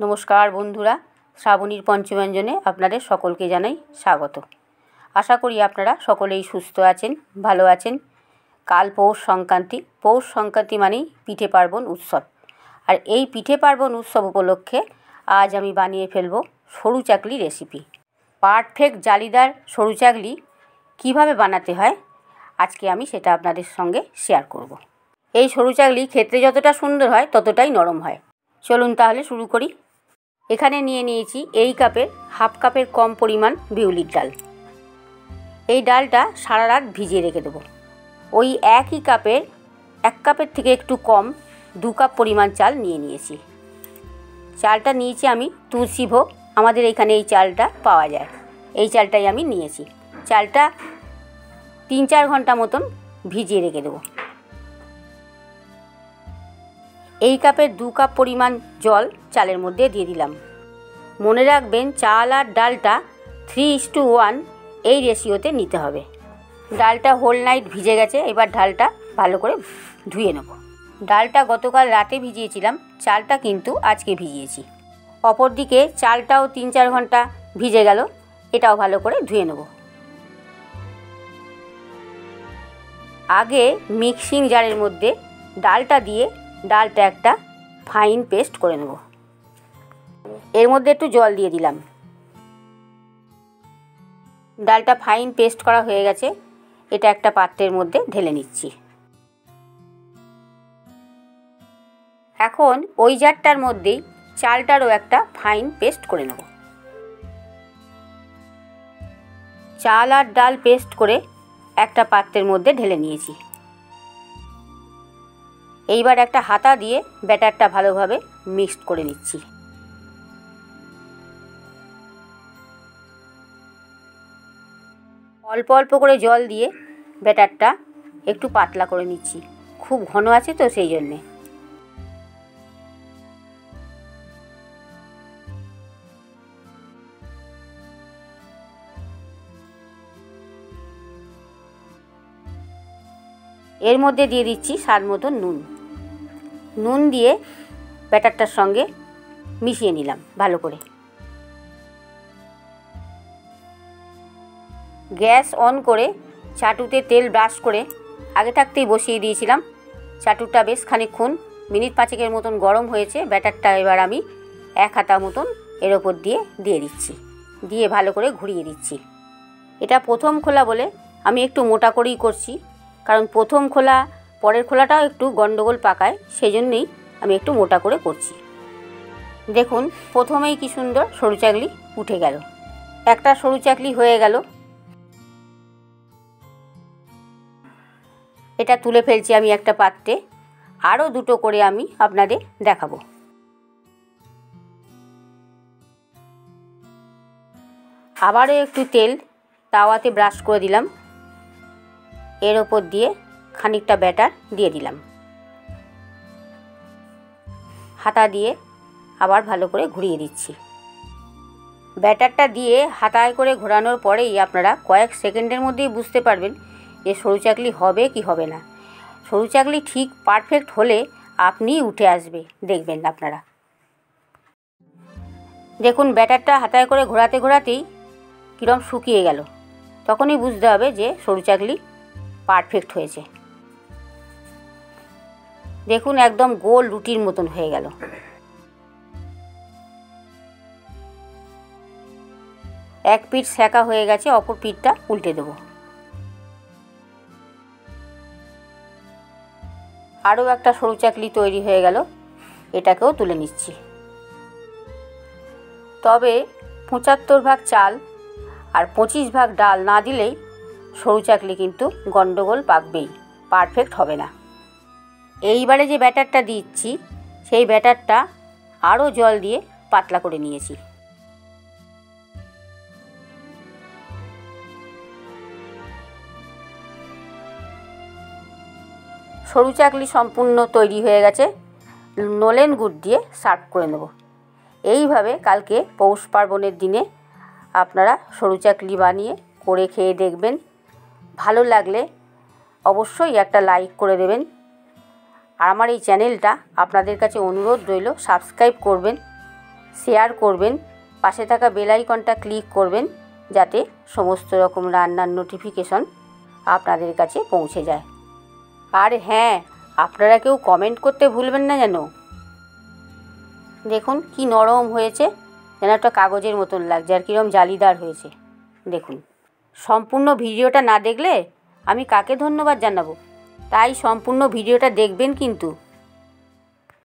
নমস্কার বন্ধুরা, শ্রাবণীর পঞ্চব্যঞ্জনে আপনাদের সকলকে জানাই স্বাগত। আশা করি আপনারা সকলেই সুস্থ আছেন, ভালো আছেন। কাল পৌষ সংক্রান্তি। পৌষ সংক্রান্তি মানেই পিঠে পার্বণ উৎসব। আর এই পিঠে পার্বণ উৎসব উপলক্ষে আজ আমি বানিয়ে ফেলব সরু চাকলি রেসিপি। পারফেক্ট জালিদার সরু চাকলি কীভাবে বানাতে হয় আজকে আমি সেটা আপনাদের সঙ্গে শেয়ার করব। এই সরু চাকলি খেতে যতটা সুন্দর হয় ততটাই নরম হয়। চলুন তাহলে শুরু করি। এখানে নিয়ে নিয়েছি এই কাপের হাফ কাপের কম পরিমাণ বিউলির ডাল। এই ডালটা সারা রাত ভিজিয়ে রেখে দেবো। ওই একই কাপের 1 কাপের থেকে একটু কম 2 কাপ পরিমাণ চাল নিয়ে নিয়েছি। চালটা নিয়েছি আমি তুলসী ভোগ, আমাদের এখানে এই চালটা পাওয়া যায়, এই চালটাই আমি নিয়েছি। চালটা 3-4 ঘন্টা মতন ভিজিয়ে রেখে দেবো। এই কাপের 2 কাপ পরিমাণ জল চালের মধ্যে দিয়ে দিলাম। মনে রাখবেন চাল আর ডালটা 3:1 এই রেশিওতে নিতে হবে। ডালটা হোল নাইট ভিজে গেছে, এবার ডালটা ভালো করে ধুয়ে নেব। ডালটা গতকাল রাতে ভিজিয়েছিলাম, চালটা কিন্তু আজকে ভিজিয়েছি। অপরদিকে চালটাও 3-4 ঘন্টা ভিজে গেল, এটাও ভালো করে ধুয়ে নেব। আগে মিক্সিং জারের মধ্যে ডালটা দিয়ে ডালটা একটা ফাইন পেস্ট করে নেব। এর মধ্যে একটু জল দিয়ে দিলাম। ডালটা ফাইন পেস্ট করা হয়ে গেছে, এটা একটা পাত্রের মধ্যে ঢেলে নিচ্ছি। এখন ওই জারটার মধ্যেই চালটারও একটা ফাইন পেস্ট করে নেব। চাল আর ডাল পেস্ট করে একটা পাত্রের মধ্যে ঢেলে নিয়েছি। এইবার একটা হাতা দিয়ে ব্যাটারটা ভালোভাবে মিক্সড করে নিচ্ছি। অল্প অল্প করে জল দিয়ে ব্যাটারটা একটু পাতলা করে নিচ্ছি, খুব ঘন আছে তো সেই জন্যে। এর মধ্যে দিয়ে দিচ্ছি স্বাদ মতো নুন। নুন দিয়ে ব্যাটারটার সঙ্গে মিশিয়ে নিলাম ভালো করে। গ্যাস অন করে চাটুতে তেল ব্রাশ করে আগে থাকতেই বসিয়ে দিয়েছিলাম। চাটুটা বেশ খানিকক্ষণ মিনিট 5 মতন গরম হয়েছে। ব্যাটারটা এবার আমি 1 হাতা মতন এর ওপর দিয়ে দিচ্ছি, দিয়ে ভালো করে ঘুরিয়ে দিচ্ছি। এটা প্রথম খোলা বলে আমি একটু মোটা করেই করছি, কারণ প্রথম খোলা পরের খোলাটাও একটু গন্ডগোল পাকায়, সেই জন্যেই আমি একটু মোটা করে করছি। দেখুন প্রথমেই কি সুন্দর সরু চাকলি উঠে গেল। একটা সরু চাকলি হয়ে গেল, এটা তুলে ফেলছি আমি একটা পাত্রে। আরও 2টো করে আমি আপনাদের দেখাবো। আবারও একটু তেল তাওয়াতে ব্রাশ করে দিলাম, এর ওপর দিয়ে খানিকটা ব্যাটার দিয়ে দিলাম। হাতা দিয়ে আবার ভালো করে ঘুরিয়ে দিচ্ছি। ব্যাটারটা দিয়ে হাতায় করে ঘোরানোর পরেই আপনারা কয়েক সেকেন্ডের মধ্যেই বুঝতে পারবেন যে সরু চাকলি হবে কি হবে না। সরু চাকলি ঠিক পারফেক্ট হলে আপনিই উঠে আসবে, দেখবেন আপনারা। দেখুন ব্যাটারটা হাতায় করে ঘোরাতে ঘোরাতেই কীরকম শুকিয়ে গেল, তখনই বুঝতে হবে যে সরু চাকলি পারফেক্ট হয়েছে। দেখুন একদম গোল রুটির মতন হয়ে গেল। এক পিঠ সেঁকা হয়ে গেছে, অপর পিঠটা উল্টে দেবো। আরও একটা সরু চাকলি তৈরি হয়ে গেল, এটাকেও তুলে নিচ্ছি। তবে 75 ভাগ চাল আর 25 ভাগ ডাল না দিলেই সরু চাকলি কিন্তু গন্ডগোল পাকবেই, পারফেক্ট হবে না। এইবারে যে ব্যাটারটা দিচ্ছি সেই ব্যাটারটা আরও জল দিয়ে পাতলা করে নিয়েছি। সরু চাকলি সম্পূর্ণ তৈরি হয়ে গেছে। নলেন গুড় দিয়ে সার্ভ করে নেব। এইভাবে কালকে পৌষ পার্বণের দিনে আপনারা সরু চাকলি বানিয়ে করে খেয়ে দেখবেন। ভালো লাগলে অবশ্যই একটা লাইক করে দেবেন। আর আমার এই চ্যানেলটা আপনাদের কাছে অনুরোধ রইল সাবস্ক্রাইব করবেন। শেয়ার করবেন, পাশে থাকা বেল আইকনটা ক্লিক করবেন যাতে সমস্ত রকম রান্নার নোটিফিকেশন আপনাদের কাছে পৌঁছে যায়। আর হ্যাঁ, আপনারা কেউ কমেন্ট করতে ভুলবেন না যেন। দেখুন কি নরম হয়েছে, যেন একটা কাগজের মতন লাগছে, আর কীরকম জালিদার হয়েছে দেখুন। সম্পূর্ণ ভিডিওটা না দেখলে আমি কাকে ধন্যবাদ জানাবো? তাই সম্পূর্ণ ভিডিওটা দেখবেন কিন্তু।